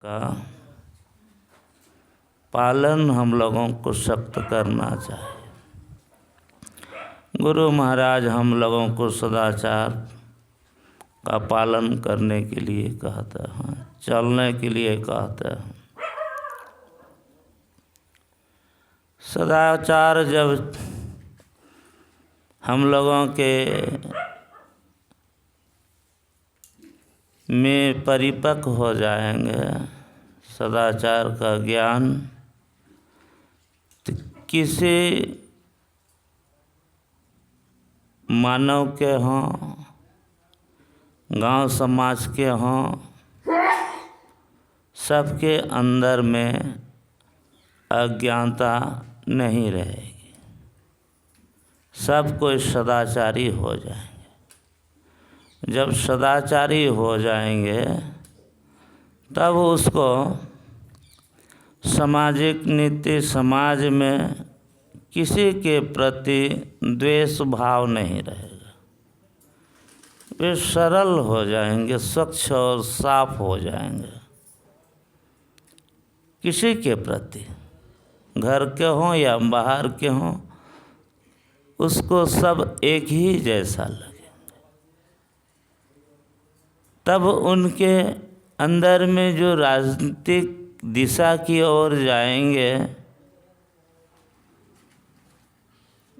का पालन हम लोगों को सख्त करना चाहिए। गुरु महाराज हम लोगों को सदाचार का पालन करने के लिए कहते हैं, चलने के लिए कहते हैं। सदाचार जब हम लोगों के में परिपक्व हो जाएंगे, सदाचार का ज्ञान, तो किसी मानव के हों, गांव समाज के हों, सबके अंदर में अज्ञानता नहीं रहेगी। सब कोई सदाचारी हो जाएंगे। जब सदाचारी हो जाएंगे तब उसको सामाजिक नीति, समाज में किसी के प्रति द्वेष भाव नहीं रहेगा। वे सरल हो जाएंगे, स्वच्छ और साफ हो जाएंगे। किसी के प्रति, घर के हों या बाहर के हों, उसको सब एक ही जैसा लगे। तब उनके अंदर में जो राजनीतिक दिशा की ओर जाएंगे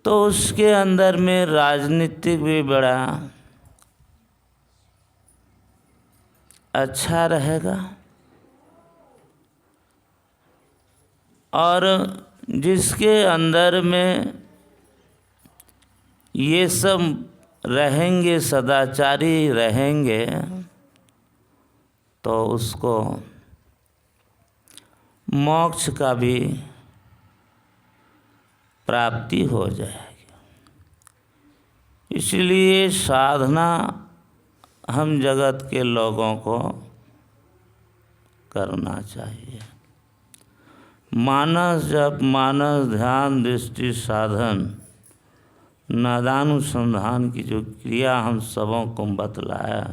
तो उसके अंदर में राजनीतिक भी बड़ा अच्छा रहेगा। और जिसके अंदर में ये सब रहेंगे, सदाचारी रहेंगे, तो उसको मोक्ष का भी प्राप्ति हो जाएगी। इसलिए साधना हम जगत के लोगों को करना चाहिए। मानस जप, मानस ध्यान, दृष्टि साधन, नादानुसंधान की जो क्रिया हम सबों को बतलाया,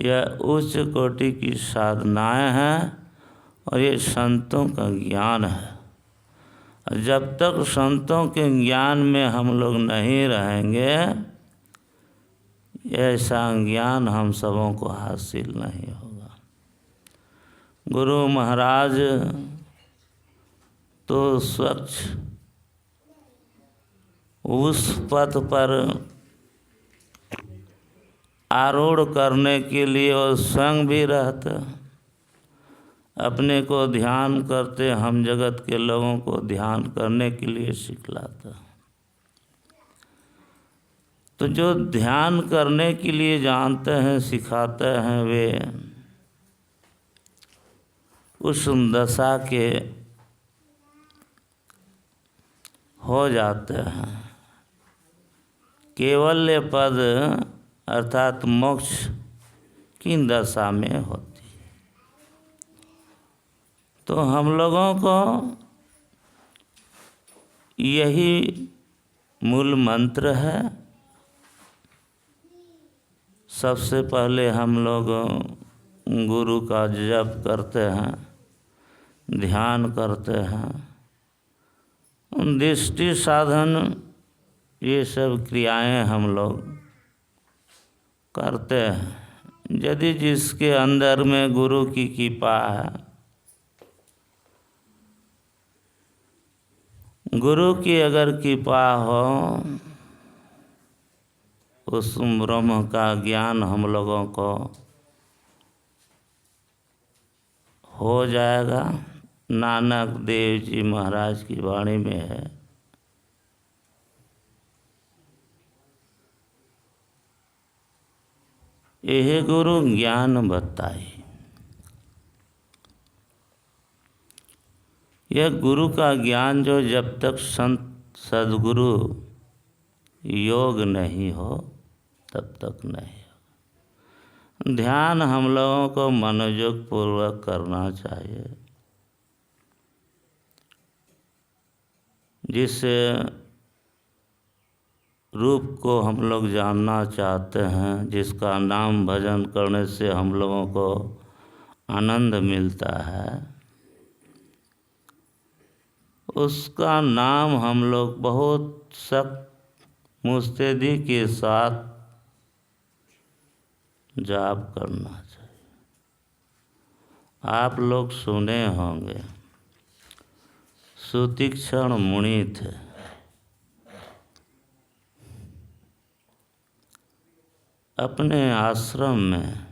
यह उच्च कोटि की साधनाएं हैं और ये संतों का ज्ञान है। जब तक संतों के ज्ञान में हम लोग नहीं रहेंगे, ऐसा ज्ञान हम सबों को हासिल नहीं होगा। गुरु महाराज तो स्वच्छ उस पथ पर आरूढ़ करने के लिए और स्वयं भी रहते, अपने को ध्यान करते, हम जगत के लोगों को ध्यान करने के लिए सिखलाता। तो जो ध्यान करने के लिए जानते हैं, सिखाते हैं, वे उस दशा के हो जाते हैं। केवल्य पद अर्थात मोक्ष की दशा में होती। तो हम लोगों को यही मूल मंत्र है। सबसे पहले हम लोग गुरु का जप करते हैं, ध्यान करते हैं, दृष्टि साधन, ये सब क्रियाएं हम लोग करते हैं। यदि जिसके अंदर में गुरु की कृपा है, गुरु की अगर कृपा हो, उस ब्रह्म का ज्ञान हम लोगों को हो जाएगा। नानक देव जी महाराज की वाणी में है, यह गुरु ज्ञान बताई। यह गुरु का ज्ञान जो जब तक संत सद्गुरु योग नहीं हो तब तक नहीं हो। ध्यान हम लोगों को मनोयोग पूर्वक करना चाहिए, जिस रूप को हम लोग जानना चाहते हैं, जिसका नाम भजन करने से हम लोगों को आनंद मिलता है, उसका नाम हम लोग बहुत सख्त मुस्तैदी के साथ जाप करना चाहिए। आप लोग सुने होंगे, सुतीक्षण मुनि थे। अपने आश्रम में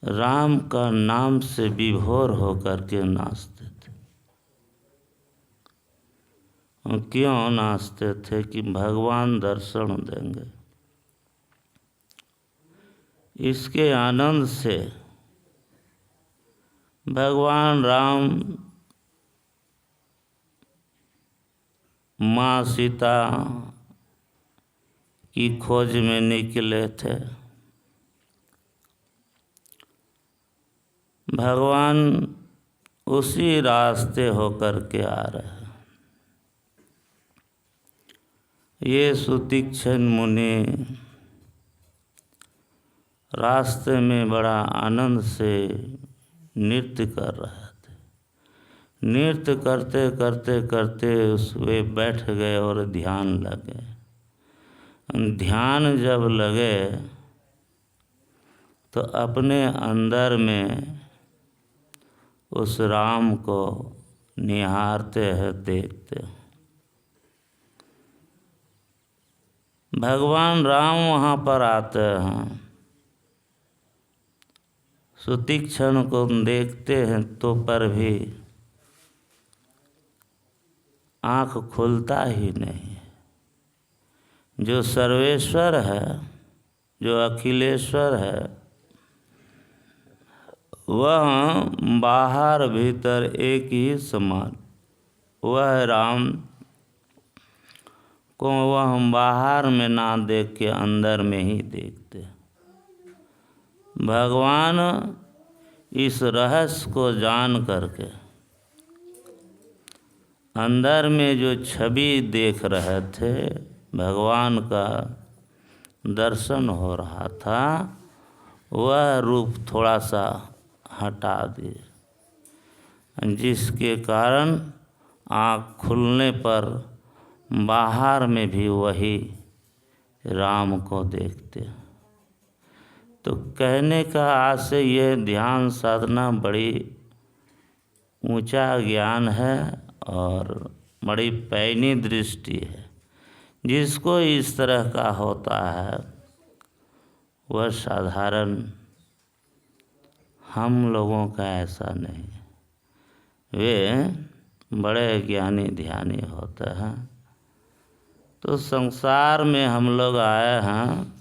राम का नाम से विभोर होकर के नाचते थे। और क्यों नाचते थे? कि भगवान दर्शन देंगे। इसके आनंद से भगवान राम माँ सीता की खोज में निकले थे। भगवान उसी रास्ते होकर के आ रहे हैं। ये सुतीक्षण मुनि रास्ते में बड़ा आनंद से नृत्य कर रहे थे। नृत्य करते करते करते वे बैठ गए और ध्यान लगे। ध्यान जब लगे तो अपने अंदर में उस राम को निहारते हैं, देखते हैं। भगवान राम वहाँ पर आते हैं, सुतीक्षण को देखते हैं तो पर भी आँख खुलता ही नहीं। जो सर्वेश्वर है, जो अखिलेश्वर है, वह बाहर भीतर एक ही समान। वह राम को वह बाहर में ना देख के अंदर में ही देखते। भगवान इस रहस्य को जान करके अंदर में जो छवि देख रहे थे, भगवान का दर्शन हो रहा था, वह रूप थोड़ा सा हटा दिए, जिसके कारण आँख खुलने पर बाहर में भी वही राम को देखते। तो कहने का आशय यह, ध्यान साधना बड़ी ऊंचा ज्ञान है और बड़ी पैनी दृष्टि है। जिसको इस तरह का होता है वह साधारण, हम लोगों का ऐसा नहीं। वे बड़े ज्ञानी ध्यानी होते हैं। तो संसार में हम लोग आए हैं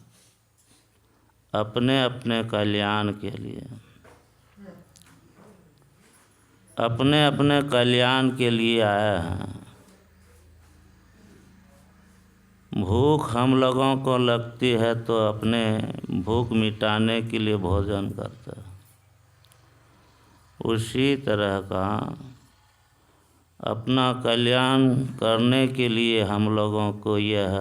अपने अपने कल्याण के लिए। अपने अपने कल्याण के लिए आए हैं। भूख हम लोगों को लगती है तो अपने भूख मिटाने के लिए भोजन करते हैं। उसी तरह का अपना कल्याण करने के लिए हम लोगों को यह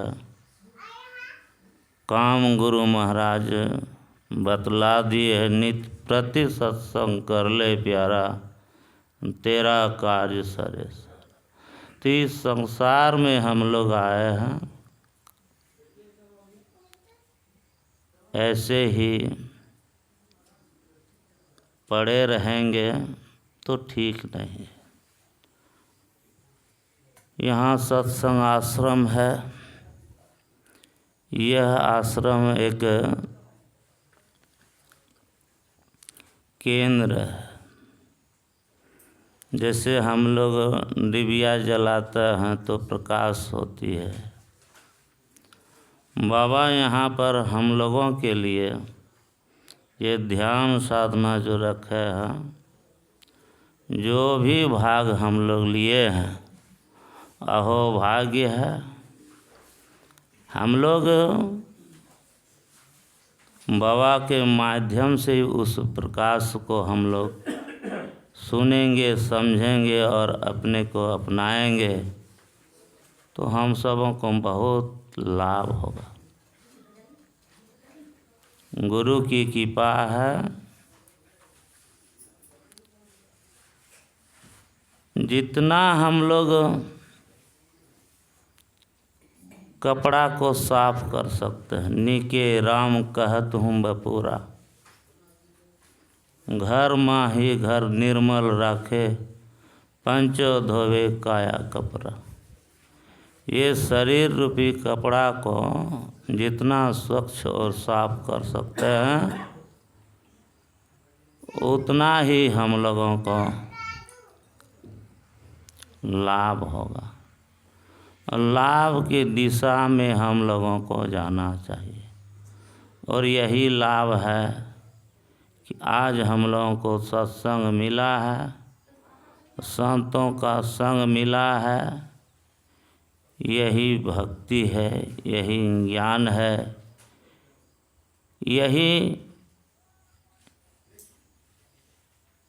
काम गुरु महाराज बतला दिए है। नित्य प्रति सत्संग कर ले प्यारा, तेरा कार्य सरे सर। तो इस संसार में हम लोग आए हैं, ऐसे ही पड़े रहेंगे तो ठीक नहीं। यहाँ सत्संग आश्रम है। यह आश्रम एक केंद्र है। जैसे हम लोग डिबिया जलाते हैं तो प्रकाश होती है। बाबा यहाँ पर हम लोगों के लिए ये ध्यान साधना जो रखे हैं, जो भी भाग हम लोग लिए हैं, अहो भाग्य है। हम लोग बाबा के माध्यम से उस प्रकाश को हम लोग सुनेंगे, समझेंगे और अपने को अपनाएंगे तो हम सबों को बहुत लाभ होगा। गुरु की कृपा है। जितना हम लोग कपड़ा को साफ कर सकते हैं, निके राम कहत हूँ बपूरा। घर माही घर निर्मल राखे, पंचो धोवे काया कपड़ा। ये शरीर रूपी कपड़ा को जितना स्वच्छ और साफ कर सकते हैं, उतना ही हम लोगों को लाभ होगा। लाभ की दिशा में हम लोगों को जाना चाहिए। और यही लाभ है कि आज हम लोगों को सत्संग मिला है, संतों का संग मिला है। यही भक्ति है, यही ज्ञान है, यही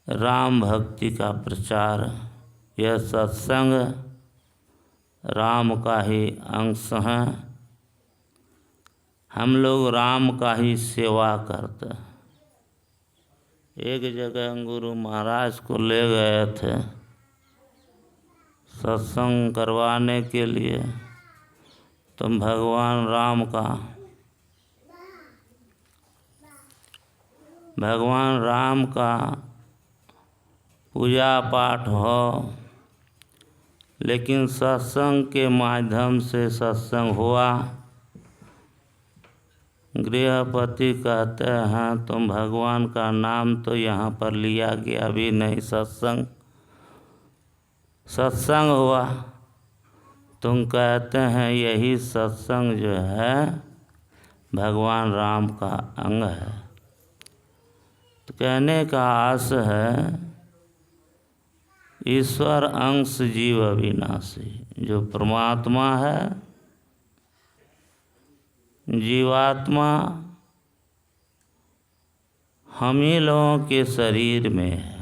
राम भक्ति का प्रचार। यह सत्संग राम का ही अंश है। हम लोग राम का ही सेवा करते हैं। एक जगह गुरु महाराज को ले गए थे सत्संग करवाने के लिए, तो भगवान राम का पूजा पाठ हो, लेकिन सत्संग के माध्यम से सत्संग हुआ। गृहपति कहते हैं तुम भगवान का नाम तो यहाँ पर लिया गया, अभी नहीं सत्संग हुआ। तुम कहते हैं यही सत्संग जो है भगवान राम का अंग है। तो कहने का आस है, ईश्वर अंश जीव अविनाशी। जो परमात्मा है, जीवात्मा हम ही लोगों के शरीर में है।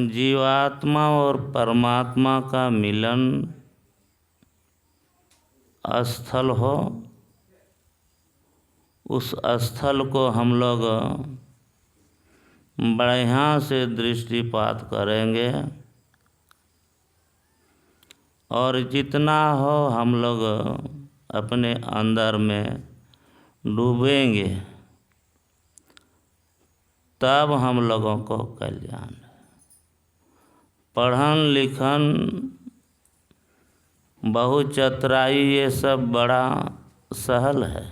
जीवात्मा और परमात्मा का मिलन स्थल हो, उस स्थल को हम लोग बढ़िया से दृष्टिपात करेंगे और जितना हो हम लोग अपने अंदर में डूबेंगे, तब हम लोगों को कल्याण। पढ़न लिखन बहुचतुराई ये सब बड़ा सहल है।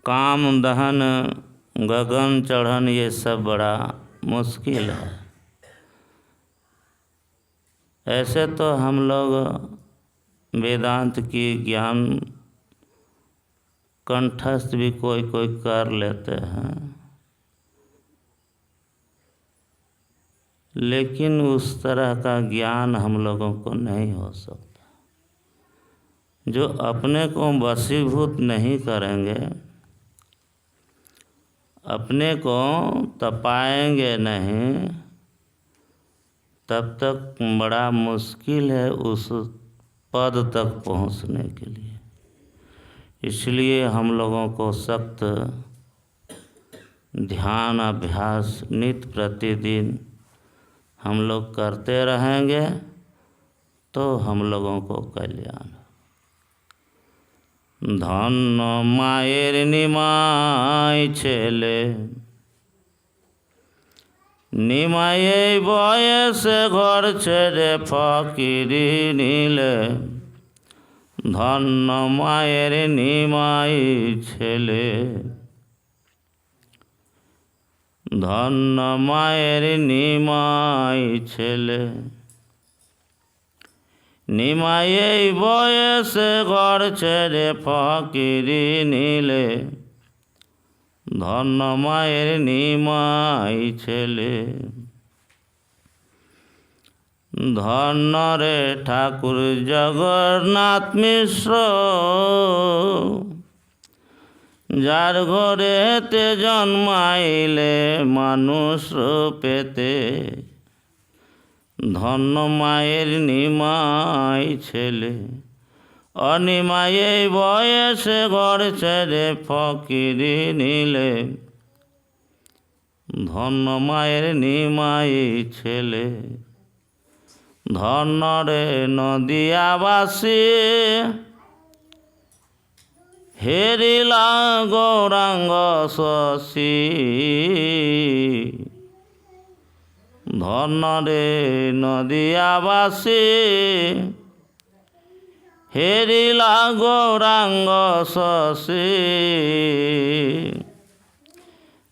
काम दहन गगन चढ़न ये सब बड़ा मुश्किल है। ऐसे तो हम लोग वेदांत की ज्ञान कंठस्थ भी कोई कोई कर लेते हैं, लेकिन उस तरह का ज्ञान हम लोगों को नहीं हो सकता। जो अपने को वशीभूत नहीं करेंगे, अपने को तपाएंगे नहीं, तब तक बड़ा मुश्किल है उस पद तक पहुंचने के लिए। इसलिए हम लोगों को सख्त ध्यान अभ्यास नित्य प्रतिदिन हम लोग करते रहेंगे, तो हम लोगों को कल्याण। धन मायर निमाय छेले, निमाये बयस घर छेड़े फकीरी नीले। धन मायर निमाय छेले, धन मायर निमाय छेले। निमाये बयस घर छेड़े फकीरी नीले। धन मायर निमाय छेले। धन रे ठाकुर जगन्नाथ मिश्र, जार घरे ते जन्माइले मानुष पेते। धन मायर निमाय छेले। অনিমায়ে বয়সে ঘর ছেড়ে ফকিরি নিলে, ধন্য মায়ের নিমাই ছেলে। ধন্য রে নদিয়াবাসী, হেরিলা গৌরাঙ্গ শশী। ধন্য রে নদিয়াবাসী, হেরিলা গৌরাঙ্গ শশী।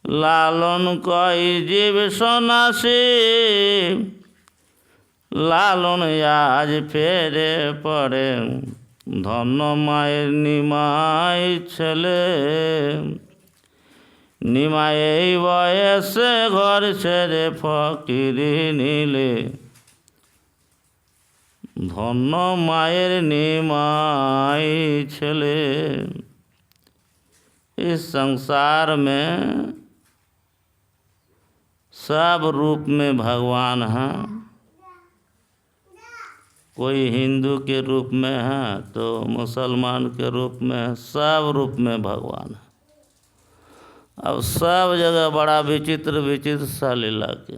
লালন কই জীব সন্ন্যাসী, লালন আজ ফেরে পড়ে। ধন্য মায়ের নিমাই ছেলে, নিমাই এই বয়সে ঘর ছেড়ে ফকিরি নিলে। ধন্য मायर निमाई छले। इस संसार में सब रूप में भगवान हैं। कोई हिंदू के रूप में है तो मुसलमान के रूप में है, सब रूप में भगवान है। अब सब जगह बड़ा विचित्र विचित्र सा लीला के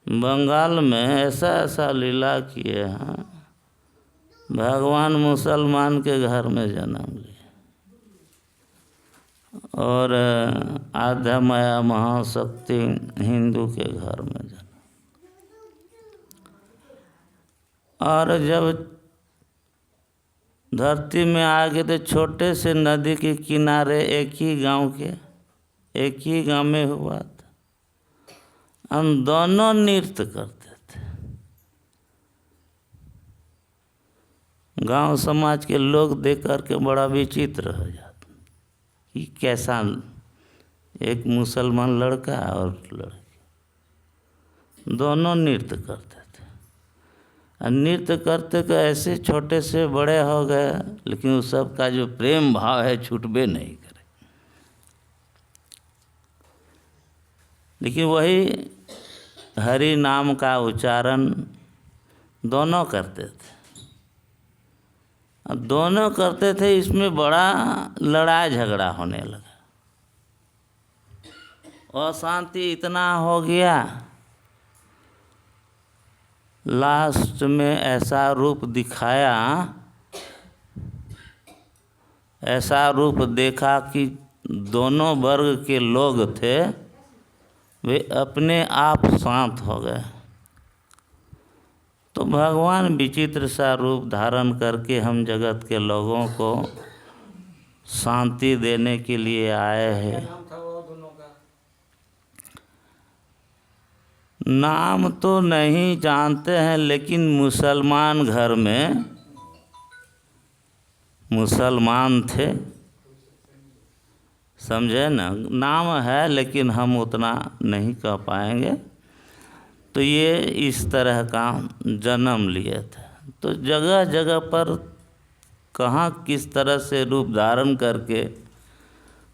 बंगाल में ऐसा ऐसा लीला किए हैं। भगवान मुसलमान के घर में जन्म लिए और आध्या माया महाशक्ति हिंदू के घर में जन्म। और जब धरती में आ गए तो छोटे से नदी के किनारे एक ही गांव में हुआ था। हम दोनों नृत्य करते थे। गांव समाज के लोग देख कर के बड़ा विचित्र हो जाते कि कैसा एक मुसलमान लड़का और लड़की दोनों नृत्य करते थे। और नृत्य करते तो ऐसे छोटे से बड़े हो गए, लेकिन उस सब का जो प्रेम भाव है छूटबे नहीं करे। लेकिन वही हरि नाम का उच्चारण दोनों करते थे। अब दोनों करते थे, इसमें बड़ा लड़ाई झगड़ा होने लगा। अशांति इतना हो गया, लास्ट में ऐसा रूप दिखाया, ऐसा रूप देखा कि दोनों वर्ग के लोग थे वे अपने आप शांत हो गए। तो भगवान विचित्र सा रूप धारण करके हम जगत के लोगों को शांति देने के लिए आए हैं। नाम तो नहीं जानते हैं, लेकिन मुसलमान घर में मुसलमान थे, समझे ना। नाम है लेकिन हम उतना नहीं कह पाएंगे। तो ये इस तरह का जन्म लिए थे। तो जगह जगह पर कहाँ किस तरह से रूप धारण करके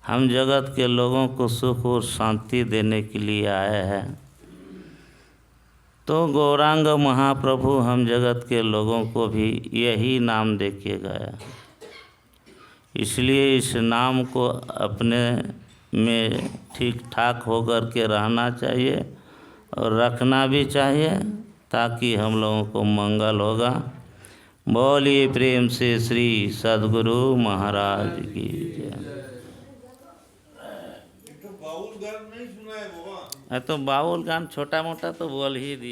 हम जगत के लोगों को सुख और शांति देने के लिए आए हैं। तो गौरांग महाप्रभु हम जगत के लोगों को भी यही नाम दे के गया। इसलिए इस नाम को अपने में ठीक ठाक होकर के रहना चाहिए और रखना भी चाहिए, ताकि हम लोगों को मंगल होगा। बोलिए प्रेम से श्री सद्गुरु महाराज की जय। तो बाउल गान नहीं सुना है बाबा? तो बाउल गान छोटा मोटा तो बोल ही दिया।